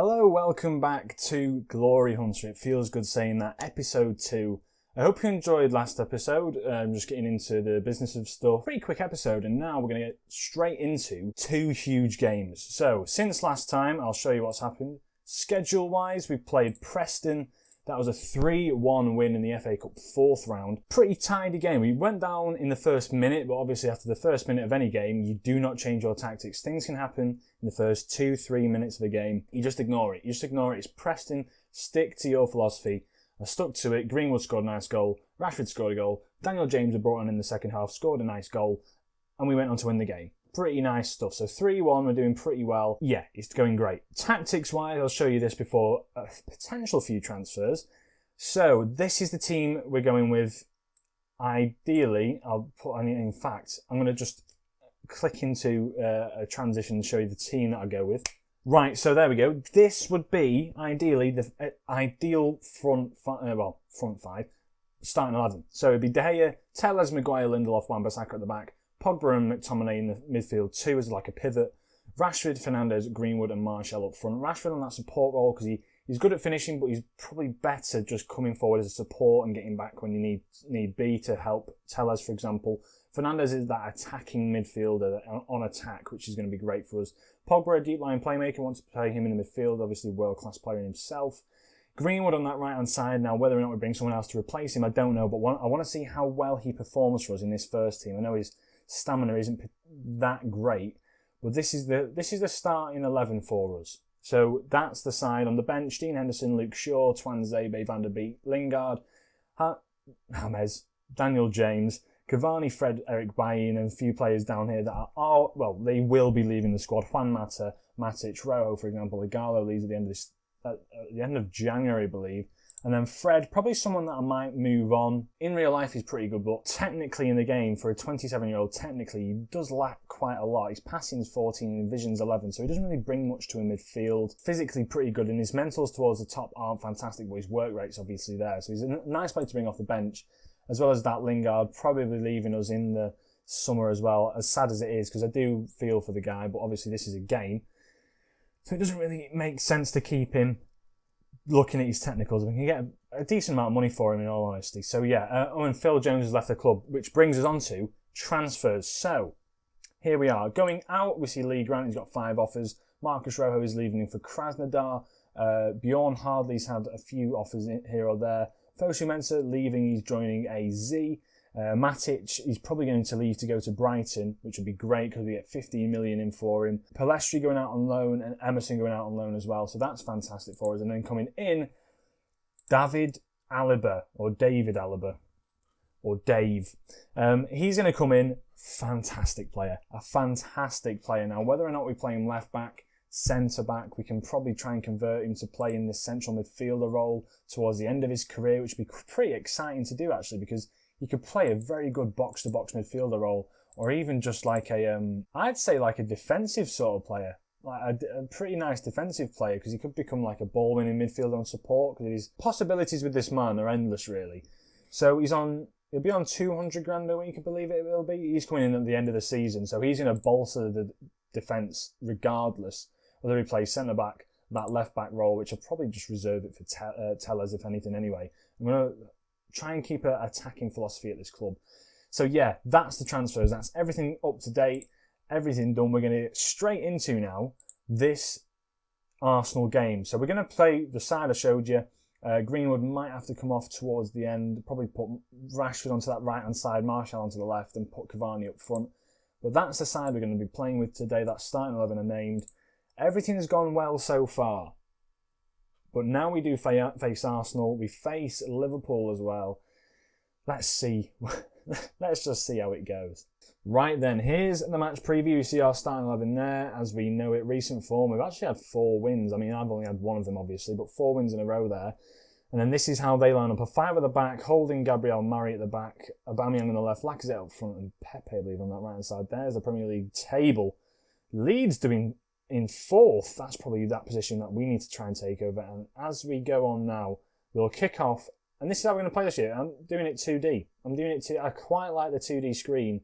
Hello, welcome back to Glory Hunter. It feels good saying that. Episode 2. I hope you enjoyed last episode. I'm just getting into the business of stuff. Pretty quick episode, and now we're going to get straight into 2 huge games. So, since last time, I'll show you what's happened. Schedule-wise, we played Preston. That was a 3-1 win in the FA Cup 4th round. Pretty tidy game. We went down in the first minute, but obviously after the first minute of any game, you do not change your tactics. Things can happen in the first 2-3 minutes of a game. You just ignore it. It's Preston. Stick to your philosophy. I stuck to it. Greenwood scored a nice goal. Rashford scored a goal. Daniel James was brought on in the second half, scored a nice goal, and we went on to win the game. Pretty nice stuff. So 3-1, we're doing pretty well. Yeah, it's going great. Tactics-wise, I'll show you this before a potential few transfers. So this is the team we're going with. Ideally, I'm going to just click into a transition and show you the team that I go with. Right, so there we go. This would be, ideally, the ideal front five, starting 11. So it'd be De Gea, Telles, Maguire, Lindelof, Wan-Bissaka at the back, Pogba and McTominay in the midfield, 2 as like a pivot, Rashford, Fernandes, Greenwood and Martial up front. Rashford on that support role because he's good at finishing, but he's probably better just coming forward as a support and getting back when you need be to help Telles, for example. Fernandes is that attacking midfielder on attack, which is going to be great for us. Pogba, a deep line playmaker, wants to play him in the midfield, obviously world-class player in himself. Greenwood on that right-hand side. Now, whether or not we bring someone else to replace him, I don't know, but I want to see how well he performs for us in this first team. I know his stamina isn't that great, but this is the starting 11 for us. So that's the side. On the bench: Dean Henderson, Luke Shaw, Tuanzebe, Van der Beek, Lingard, James, Daniel James, Cavani, Fred, Eric Bailly, and a few players down here that they will be leaving the squad. Juan Mata, Matic, Rojo, for example. Igalo leaves at the end of January, I believe. And then Fred, probably someone that I might move on. In real life, he's pretty good, but technically in the game, for a 27-year-old, technically, he does lack quite a lot. His passing is 14 and vision's 11, so he doesn't really bring much to a midfield. Physically pretty good, and his mentals towards the top aren't fantastic, but his work rate's obviously there. So he's a nice player to bring off the bench, as well as that Lingard, probably leaving us in the summer as well, as sad as it is, because I do feel for the guy, but obviously this is a game. So it doesn't really make sense to keep him. Looking at his technicals, we can get a decent amount of money for him, in all honesty. So yeah, and Phil Jones has left the club, which brings us on to transfers. So here we are. Going out, we see Lee Grant, he's got 5 offers. Marcus Rojo is leaving him for Krasnodar. Bjorn Hardley's had a few offers here or there. Fosu Mensah leaving, he's joining AZ. Matic, he's probably going to leave to go to Brighton, which would be great because we get 15 million in for him. Palestri going out on loan and Emerson going out on loan as well, so that's fantastic for us. And then coming in, David Alaba, or David Alaba, or Dave. He's going to come in, fantastic player, a fantastic player. Now, whether or not we play him left back, centre back, we can probably try and convert him to play in the central midfielder role towards the end of his career, which would be pretty exciting to do actually, because he could play a very good box-to-box midfielder role, or even just like I'd say like a defensive sort of player, like a pretty nice defensive player, because he could become like a ball-winning midfielder on support, because his possibilities with this man are endless, really. So he'll be on 200 grand a week, I believe it will be. He's coming in at the end of the season, so he's going to bolster the defence regardless, whether he plays centre-back, that left-back role, which I'll probably just reserve it for Tellers, if anything, anyway. I'm going to try and keep an attacking philosophy at this club. So yeah, that's the transfers. That's everything up to date, everything done. We're going to get straight into now this Arsenal game. So we're going to play the side I showed you. Greenwood might have to come off towards the end, probably put Rashford onto that right-hand side, Martial onto the left, and put Cavani up front. But that's the side we're going to be playing with today. That starting 11 are named. Everything has gone well so far. But now we do face Arsenal. We face Liverpool as well. Let's see. Let's just see how it goes. Right then, here's the match preview. You see our starting 11 there. As we know it, recent form. We've actually had 4 wins. I mean, I've only had 1 of them, obviously, but 4 wins in a row there. And then this is how they line up. A 5 at the back, Holding, Gabriel, Murray at the back, Aubameyang on the left, Lacazette up front, and Pepe, I believe, on that right-hand side. There's the Premier League table. Leeds doing in 4th, that's probably that position that we need to try and take over. And as we go on now, we'll kick off. And this is how we're going to play this year. I'm doing it 2D. I quite like the 2D screen.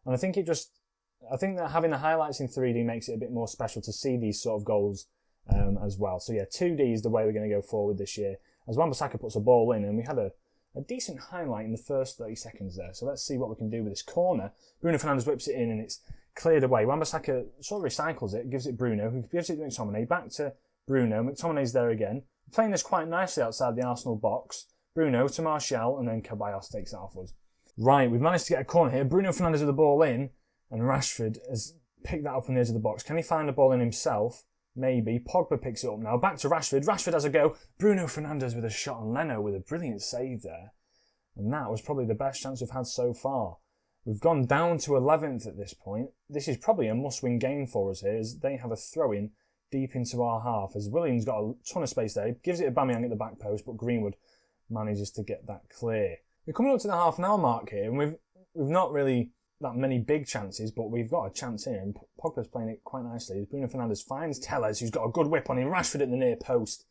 And I think that having the highlights in 3D makes it a bit more special to see these sort of goals as well. So yeah, 2D is the way we're going to go forward this year. As Wan-Bissaka puts a ball in, and we had a decent highlight in the first 30 seconds there. So let's see what we can do with this corner. Bruno Fernandes whips it in, and it's cleared away. Wan-Bissaka sort of recycles it, gives it Bruno, who gives it to McTominay, back to Bruno. McTominay's there again, playing this quite nicely outside the Arsenal box. Bruno to Martial, and then Ceballos takes it off us. Right, we've managed to get a corner here. Bruno Fernandes with the ball in, and Rashford has picked that up on the edge of the box. Can he find the ball in himself? Maybe. Pogba picks it up now. Back to Rashford. Rashford has a go. Bruno Fernandes with a shot on Leno with a brilliant save there. And that was probably the best chance we've had so far. We've gone down to 11th at this point. This is probably a must-win game for us here, as they have a throw-in deep into our half. As Willian's got a ton of space there. He gives it to Aubameyang at the back post, but Greenwood manages to get that clear. We're coming up to the half-an-hour mark here, and we've not really that many big chances, but we've got a chance here, and Pogba's playing it quite nicely. Bruno Fernandes finds Tellez, who's got a good whip on him. Rashford at the near post.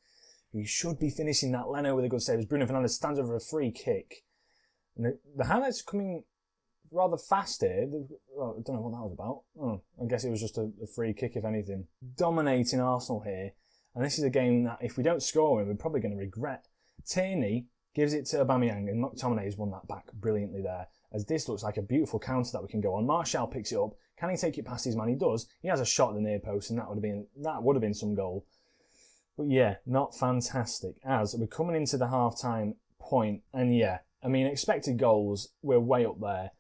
He should be finishing that. Leno with a good save as Bruno Fernandes stands over a free kick. And the highlights are coming rather fast here. Well, I don't know what that was about. I guess it was just a free kick, if anything. Dominating Arsenal here, and this is a game that if we don't score, we're probably going to regret. Tierney gives it to Aubameyang, and McTominay has won that back brilliantly there, as this looks like a beautiful counter that we can go on. Martial picks it up. Can he take it past his man? He does. He has a shot at the near post, and that would have been some goal. But yeah, not fantastic, as we're coming into the half-time point, and yeah, I mean, expected goals, we're way up there.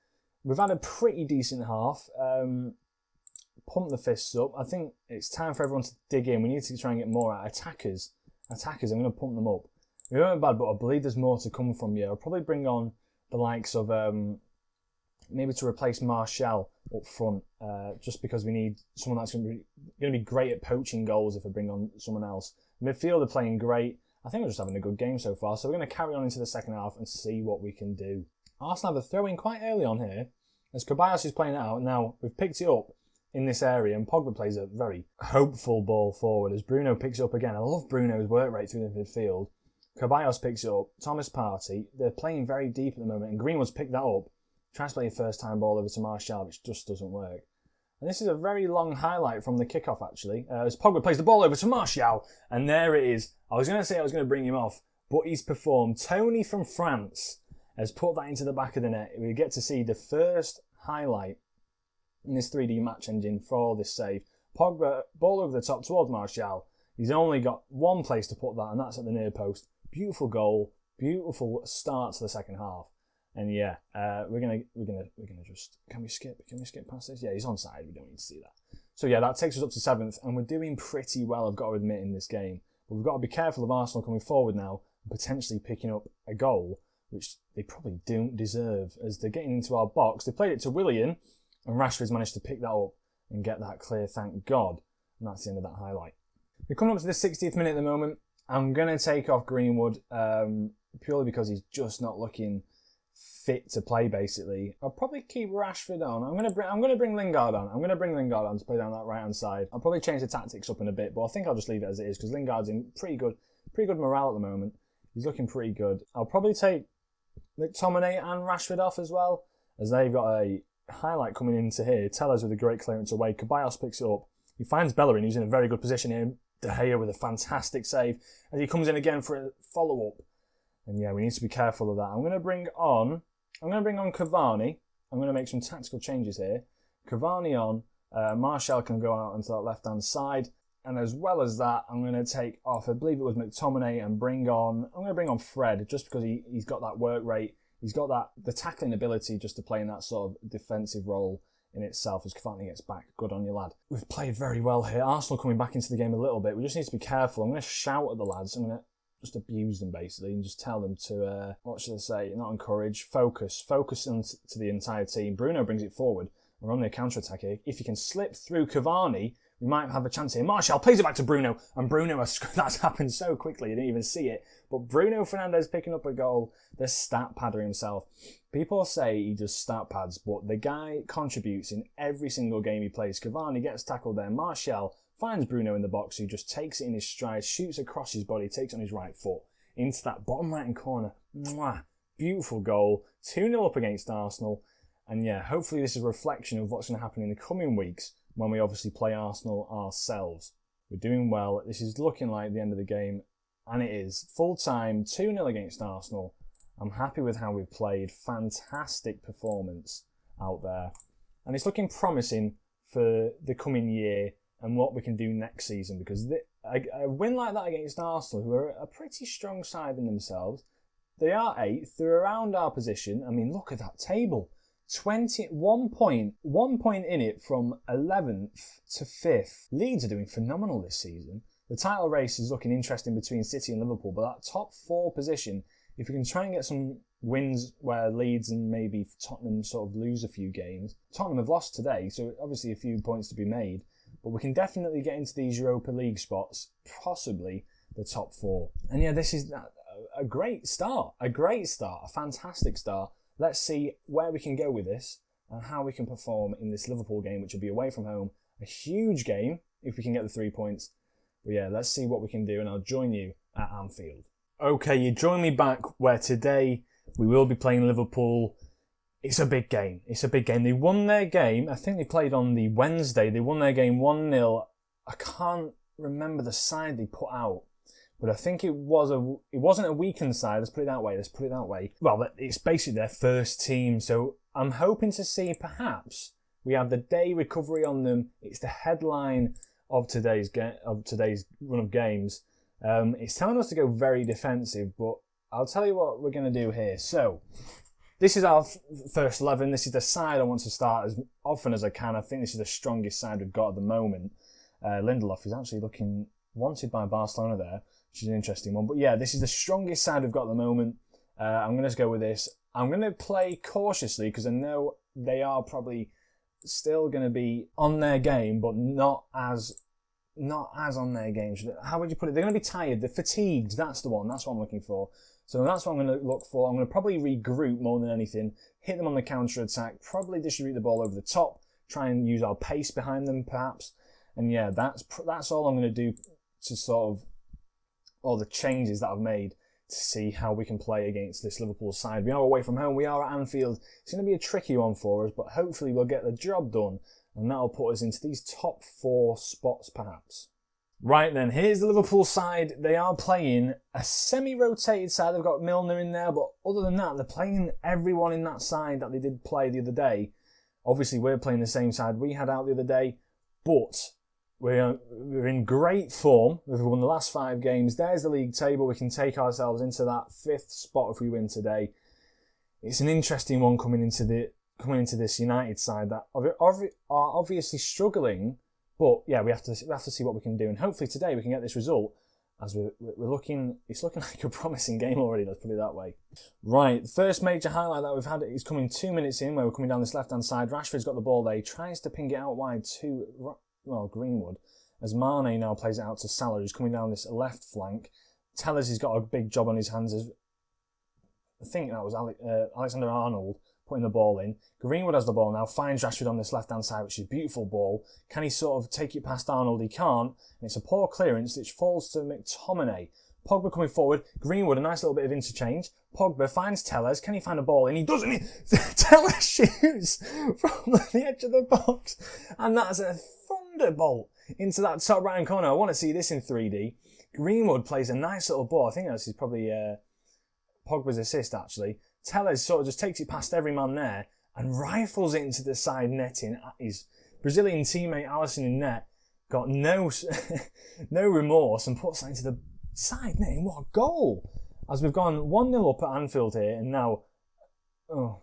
We've had a pretty decent half. Pump the fists up. I think it's time for everyone to dig in. We need to try and get more out. Attackers, I'm going to pump them up. We weren't bad, but I believe there's more to come from you. I'll probably bring on the likes of maybe to replace Martial up front, just because we need someone that's going to be great at poaching goals if I bring on someone else. Midfield are playing great. I think we're just having a good game so far, so we're going to carry on into the second half and see what we can do. Arsenal have a throw-in quite early on here, as Ceballos is playing it out. Now, we've picked it up in this area, and Pogba plays a very hopeful ball forward as Bruno picks it up again. I love Bruno's work rate through the midfield. Ceballos picks it up. Thomas Partey, they're playing very deep at the moment, and Greenwood's picked that up. Tries to play a first-time ball over to Martial, which just doesn't work. And this is a very long highlight from the kickoff, actually, as Pogba plays the ball over to Martial, and there it is. I was going to say I was going to bring him off, but he's performed. Tony from France has put that into the back of the net. We get to see the first highlight in this 3D match engine for this save. Pogba, ball over the top towards Martial. He's only got one place to put that, and that's at the near post. Beautiful goal, beautiful start to the second half. And yeah, we're gonna just can we skip past this? Yeah, he's onside. We don't need to see that. So yeah, that takes us up to 7th, and we're doing pretty well, I've got to admit, in this game. But we've got to be careful of Arsenal coming forward now and potentially picking up a goal, which they probably don't deserve, as they're getting into our box. They played it to Willian, and Rashford's managed to pick that up and get that clear, thank God. And that's the end of that highlight. We're coming up to the 60th minute at the moment. I'm going to take off Greenwood purely because he's just not looking fit to play, basically. I'll probably keep Rashford on. I'm going to bring Lingard on. I'm going to bring Lingard on to play down that right-hand side. I'll probably change the tactics up in a bit, but I think I'll just leave it as it is because Lingard's in pretty good morale at the moment. He's looking pretty good. I'll probably take McTominay and Rashford off as well, as they've got a highlight coming into here. Tellez with a great clearance away. Ceballos picks it up. He finds Bellerin, who's in a very good position here. De Gea with a fantastic save, and he comes in again for a follow-up. And yeah, we need to be careful of that. I'm going to bring on Cavani. I'm going to make some tactical changes here. Cavani on. Martial can go out onto that left-hand side. And as well as that, I'm going to take off, I believe it was McTominay, and I'm going to bring on Fred, just because he's got that work rate. He's got the tackling ability just to play in that sort of defensive role in itself as Cavani gets back. Good on you, lad. We've played very well here. Arsenal coming back into the game a little bit. We just need to be careful. I'm going to shout at the lads. I'm going to just abuse them, basically, and just tell them to, what should I say, not encourage, focus to the entire team. Bruno brings it forward. We're on the counter-attack here. If you can slip through Cavani, we might have a chance here. Martial plays it back to Bruno, and that's happened so quickly, you didn't even see it. But Bruno Fernandes picking up a goal, the stat padder himself. People say he does stat pads, but the guy contributes in every single game he plays. Cavani gets tackled there. Martial finds Bruno in the box, who just takes it in his stride, shoots across his body, takes it on his right foot into that bottom right-hand corner. Mwah! Beautiful goal. 2-0 up against Arsenal. And yeah, hopefully this is a reflection of what's going to happen in the coming weeks when we obviously play Arsenal ourselves. We're doing well. This is looking like the end of the game, and it is. Full time, 2-0 against Arsenal. I'm happy with how we've played. Fantastic performance out there. And it's looking promising for the coming year and what we can do next season, because a win like that against Arsenal, who are a pretty strong side in themselves, they are 8th, they're around our position. I mean, look at that table. 1 point in it from 11th to 5th. Leeds are doing phenomenal this season. The title race is looking interesting between City and Liverpool, but that top 4 position, if we can try and get some wins where Leeds and maybe Tottenham sort of lose a few games. Tottenham have lost today, so obviously a few points to be made, but we can definitely get into these Europa League spots, possibly the top 4. And yeah, this is a great start, a fantastic start. Let's see where we can go with this and how we can perform in this Liverpool game, which will be away from home. A huge game if we can get the 3 points. But yeah, let's see what we can do, and I'll join you at Anfield. Okay, you join me back where today we will be playing Liverpool. It's a big game. They won their game. I think they played on the Wednesday. They won their game 1-0. I can't remember the side they put out, but I think it wasn't a weakened side. Let's put it that way. Well, it's basically their first team, so I'm hoping to see perhaps we have the day recovery on them. It's the headline of today's run of games. It's telling us to go very defensive, but I'll tell you what we're going to do here. So, this is our first 11. This is the side I want to start as often as I can. I think this is the strongest side we've got at the moment. Lindelof is actually looking wanted by Barcelona there, which is an interesting one. But yeah, this is the strongest side we've got at the moment. I'm going to go with this. I'm going to play cautiously because I know they are probably still going to be on their game, but not as on their game. How would you put it? They're going to be tired. They're fatigued. That's the one. That's what I'm looking for. So that's what I'm going to look for. I'm going to probably regroup more than anything. Hit them on the counter-attack. Probably distribute the ball over the top. Try and use our pace behind them, perhaps. And yeah, that's all I'm going to do to sort of all the changes that I've made to see how we can play against this Liverpool side. We are away from home. We are at Anfield. It's going to be a tricky one for us, but hopefully we'll get the job done. And that'll put us into these top 4 spots, perhaps. Right then, here's the Liverpool side. They are playing a semi-rotated side. They've got Milner in there, but other than that, they're playing everyone in that side that they did play the other day. Obviously, we're playing the same side we had out the other day, but we're in great form. We've won the last 5 games. There's the league table. We can take ourselves into that 5th spot if we win today. It's an interesting one coming into this United side that are obviously struggling, but yeah, we have to see what we can do, and hopefully today we can get this result. As we're looking, it's looking like a promising game already. Let's put it that way. Right, the first major highlight that we've had is coming 2 minutes in, where we're coming down this left-hand side. Rashford's got the ball there. He tries to ping it out wide to Greenwood, as Mane now plays it out to Salah, who's coming down this left flank. Tellers has got a big job on his hands. I think that was Alexander-Arnold putting the ball in. Greenwood has the ball now, finds Rashford on this left-hand side, which is a beautiful ball. Can he sort of take it past Arnold? He can't, and it's a poor clearance which falls to McTominay. Pogba coming forward, Greenwood, a nice little bit of interchange. Pogba finds Tellers. Can he find a ball? And he doesn't. Tellers shoots from the edge of the box, and that's a thunderbolt into that top right corner. I want to see this in 3D. Greenwood plays a nice little ball. I think that's probably Pogba's assist, actually. Tellers sort of just takes it past every man there and rifles it into the side netting. His Brazilian teammate Alisson in net got no remorse and puts that into the side netting. What a goal! As we've gone 1-0 up at Anfield here, and now... Oh.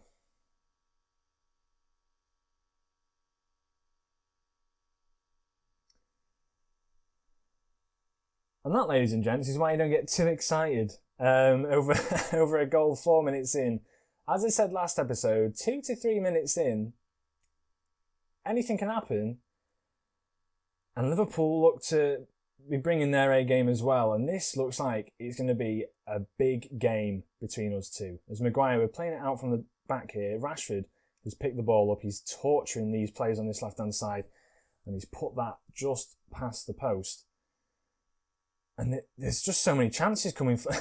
And that, ladies and gents, is why you don't get too excited over a goal 4 minutes in. As I said last episode, 2 to 3 minutes in, anything can happen. And Liverpool look to be bringing their A game as well. And this looks like it's going to be a big game between us two. As Maguire, we're playing it out from the back here. Rashford has picked the ball up. He's torturing these players on this left-hand side. And he's put that just past the post. And there's just so many chances coming from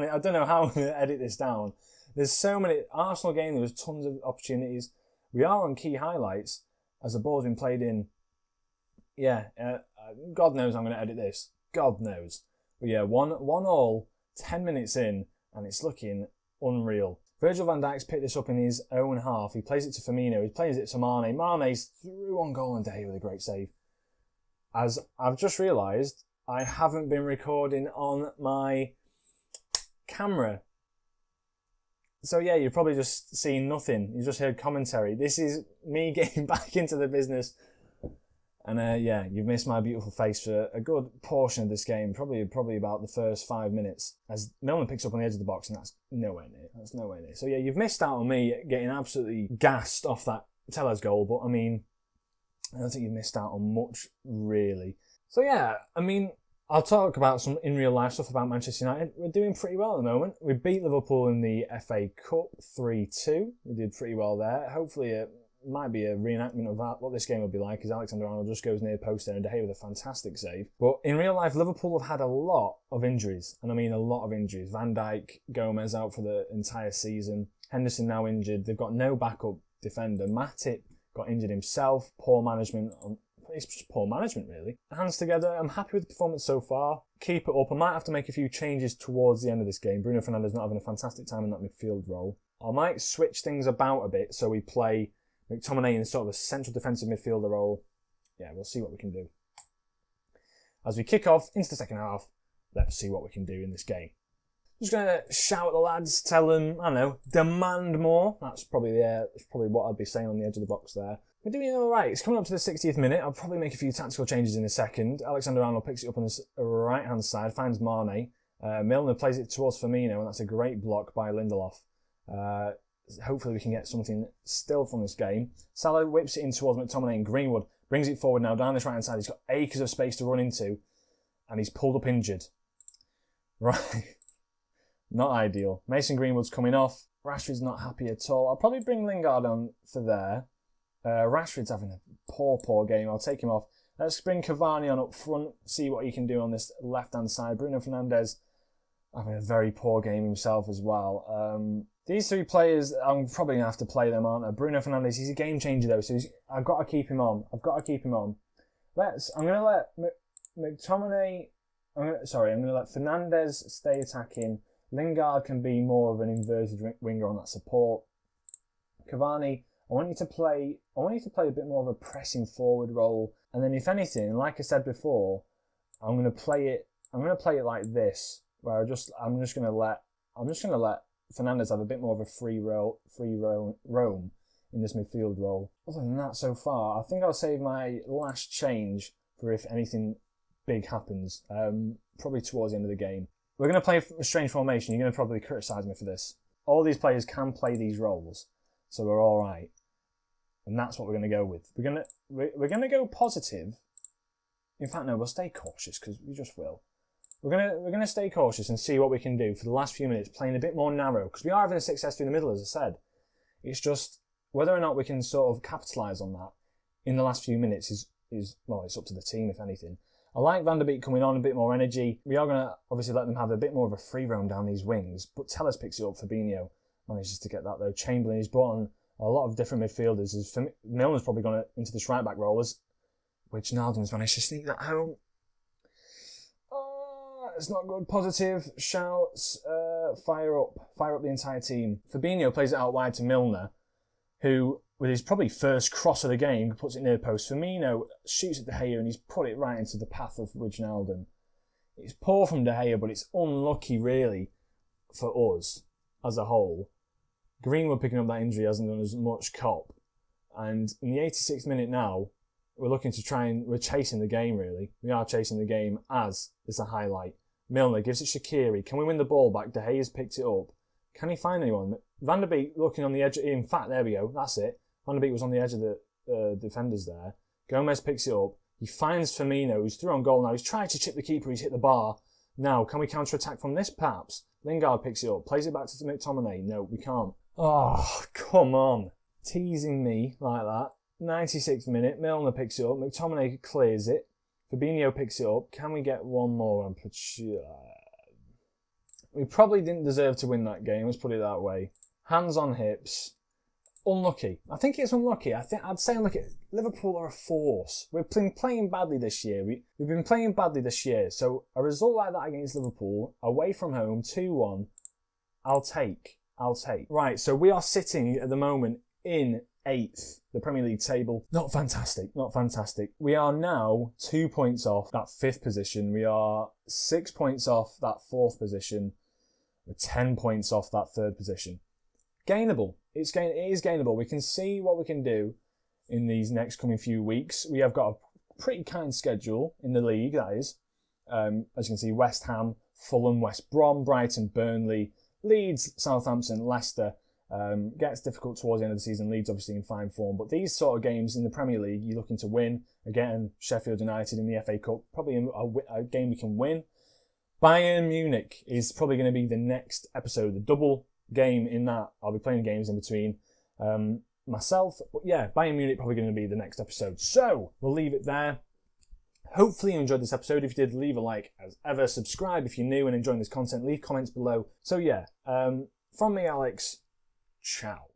it. I don't know how I'm going to edit this down. There's so many. Arsenal game, there was tons of opportunities. We are on key highlights as the ball's been played in. Yeah, God knows I'm going to edit this. God knows. But yeah, 1-1, 10 minutes in, and it's looking unreal. Virgil van Dijk's picked this up in his own half. He plays it to Firmino. He plays it to Mane. Mane's through on goal and De Gea with a great save. As I've just realised, I haven't been recording on my camera. So yeah, you've probably just seen nothing. You just heard commentary. This is me getting back into the business. And yeah, you've missed my beautiful face for a good portion of this game. Probably about the first 5 minutes. As Milner picks up on the edge of the box, and that's nowhere near. So yeah, you've missed out on me getting absolutely gassed off that Tellez goal. But I mean, I don't think you've missed out on much, really. So yeah, I mean, I'll talk about some in real life stuff about Manchester United. We're doing pretty well at the moment. We beat Liverpool in the FA Cup 3-2. We did pretty well there. Hopefully it might be a reenactment of what this game will be like, as Alexander-Arnold just goes near post there and De Gea with a fantastic save. But in real life, Liverpool have had a lot of injuries, and I mean a lot of injuries. Van Dijk, Gomez out for the entire season. Henderson now injured. They've got no backup defender. Matip got injured himself. Poor management. It's just poor management, really. Hands together. I'm happy with the performance so far. Keep it up. I might have to make a few changes towards the end of this game. Bruno Fernandes not having a fantastic time in that midfield role. I might switch things about a bit so we play McTominay in sort of a central defensive midfielder role. Yeah, we'll see what we can do. As we kick off into the second half, let's see what we can do in this game. Just going to shout at the lads, tell them, I don't know, demand more. That's probably what I'd be saying on the edge of the box there. We're doing all right. It's coming up to the 60th minute. I'll probably make a few tactical changes in a second. Alexander-Arnold picks it up on the right-hand side, finds Mane. Milner plays it towards Firmino, and that's a great block by Lindelof. Hopefully we can get something still from this game. Salah whips it in towards McTominay, and Greenwood brings it forward now down this right-hand side. He's got acres of space to run into, and he's pulled up injured. Right. Not ideal. Mason Greenwood's coming off. Rashford's not happy at all. I'll probably bring Lingard on for there. Rashford's having a poor game. I'll take him off. Let's bring Cavani on up front, see what he can do on this left-hand side. Bruno Fernandes having a very poor game himself as well. These three players, I'm probably going to have to play them, aren't I? Bruno Fernandes, he's a game changer though, so I've got to keep him on. I'm going to let McTominay... I'm going to let Fernandes stay attacking. Lingard can be more of an inverted winger on that support. Cavani, I want you to play a bit more of a pressing forward role. And then if anything, like I said before, I'm going to play it like this, where I'm just going to let Fernandes have a bit more of a free roam in this midfield role. Other than that, so far, I think I'll save my last change for if anything big happens, probably towards the end of the game. We're going to play a strange formation. You're going to probably criticise me for this. All these players can play these roles, so we're all right. And that's what we're going to go with. We're going to go positive. In fact, no, we'll stay cautious because we just will. We're going to stay cautious and see what we can do for the last few minutes, playing a bit more narrow because we are having a success through the middle, as I said. It's just whether or not we can sort of capitalise on that in the last few minutes is it's up to the team, if anything. I like Van der Beek coming on, a bit more energy. We are going to obviously let them have a bit more of a free roam down these wings, but Tellez picks it up. Fabinho manages to get that though. Chamberlain, he's brought on a lot of different midfielders. Milner's probably gone into this right back role, which Nalden's managed to sneak that home. It's not good. Positive shouts, fire up the entire team. Fabinho plays it out wide to Milner, who, with his probably first cross of the game, puts it near post. Firmino shoots at De Gea and he's put it right into the path of Wijnaldum. It's poor from De Gea, but it's unlucky, really, for us as a whole. Greenwood picking up that injury hasn't done as much cop. And in the 86th minute now, we're chasing the game, really. We are chasing the game as it's a highlight. Milner gives it Shaqiri. Can we win the ball back? De Gea's picked it up. Can he find anyone? Van der Beek looking on the edge. In fact, there we go. That's it. Van der Beek was on the edge of the defenders there. Gomez picks it up. He finds Firmino, who's through on goal now. He's tried to chip the keeper. He's hit the bar. Now, can we counter-attack from this, perhaps? Lingard picks it up. Plays it back to McTominay. No, we can't. Oh, come on. Teasing me like that. 96th minute. Milner picks it up. McTominay clears it. Fabinho picks it up. Can we get one more? We probably didn't deserve to win that game, let's put it that way. Hands on hips. unlucky. I think it's unlucky. I'd say unlucky. Liverpool are a force. We've been playing badly this year. We've been playing badly this year. So a result like that against Liverpool, away from home, 2-1, I'll take. Right, so we are sitting at the moment in 8th, the Premier League table. Not fantastic. We are now 2 points off that 5th position. We are 6 points off that 4th position. We're 10 points off that 3rd position. Gainable. It is gainable. We can see what we can do in these next coming few weeks. We have got a pretty kind schedule in the league, that is. As you can see, West Ham, Fulham, West Brom, Brighton, Burnley, Leeds, Southampton, Leicester. Gets difficult towards the end of the season. Leeds obviously in fine form, but these sort of games in the Premier League, you're looking to win. Again, Sheffield United in the FA Cup, probably a game we can win. Bayern Munich is probably going to be the next episode, the double game in that. I'll be playing games in between myself, but yeah, Bayern Munich probably going to be the next episode. So we'll leave it there. Hopefully you enjoyed this episode. If you did, leave a like as ever. Subscribe if you're new and enjoying this content. Leave comments below. So yeah, from me, Alex. Ciao.